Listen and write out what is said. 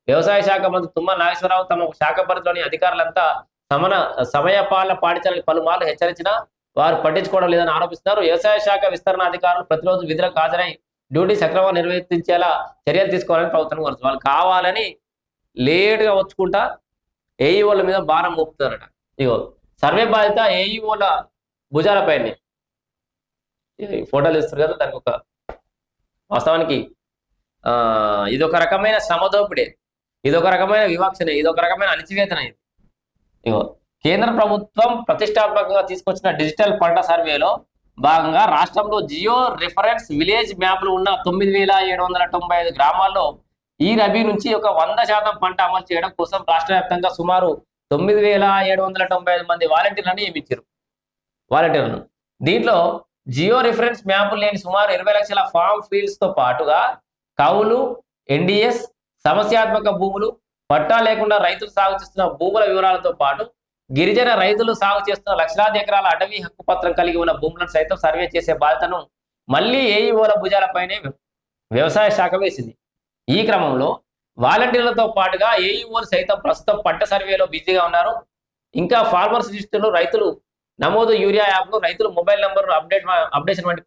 వ్యవసాయ శాఖ మంత్రి తుమ్మల నాగేశ్వరరావు తమ శాఖ పరిధిలోని అధికారులంతా సమయపాలన పాటించాలని పలుమార్లు హెచ్చరించినా వారు పట్టించుకోవడం లేదని ఆరోపిస్తున్నారు. వ్యవసాయ శాఖ విస్తరణ అధికారులు ప్రతిరోజు విధులకు హాజరై డ్యూటీ సక్రమంగా నిర్వర్తించేలా చర్యలు తీసుకోవాలని ప్రభుత్వం కోరుతుంది. వాళ్ళు కావాలని లేటుగా వచ్చుకుంటా ఏఈఓల మీద భారం మోపుతారట. ఇగో సర్వే బాధ్యత ఏఈఓల భుజాలపైనే. ఫోటోలు ఇస్తారు కదా, దానికి ఒక వాస్తవానికి ఇదొక రకమైన శ్రమదోపిడే, ఇదొక రకమైన వివక్షనే, ఇదొక రకమైన అణచివేతన. ఇది ఇగో కేంద్ర ప్రభుత్వం ప్రతిష్టాత్మకంగా తీసుకొచ్చిన డిజిటల్ పంట సర్వేలో భాగంగా రాష్ట్రంలో జియో రిఫరెన్స్ విలేజ్ మ్యాప్లు ఉన్న 9,795 గ్రామాల్లో ఈ రబీ నుంచి ఒక 100% పంట అమలు చేయడం కోసం రాష్ట్ర వ్యాప్తంగా సుమారు 9,795 మంది వాలంటీర్లను నియమించారు. వాలంటీర్లను దీంట్లో జియో రిఫరెన్స్ మ్యాప్లు లేని సుమారు 20 లక్షల ఫామ్ ఫీల్డ్స్ తో పాటుగా కౌలు, ఎన్డిఎస్, సమస్యాత్మక భూములు, పట్టా లేకుండా రైతులు సాగు చేస్తున్న భూముల వివరాలతో పాటు గిరిజన రైతులు సాగు చేస్తున్న లక్షలాది ఎకరాల అటవీ హక్కు పత్రం కలిగి ఉన్న భూములను సైతం సర్వే చేసే బాధ్యతను మళ్లీ ఏఈఓల భుజాలపైనే వ్యవసాయ శాఖ వేసింది. ఈ క్రమంలో వాలంటీర్లతో పాటుగా ఏఈఓలు సైతం ప్రస్తుతం పంట సర్వేలో బిజీగా ఉన్నారు. ఇంకా ఫార్మర్స్ రిజిస్టర్లు, రైతులు నమోదు, యూరియా యాప్లు, రైతులు మొబైల్ నంబర్ అప్డేషన్ వంటి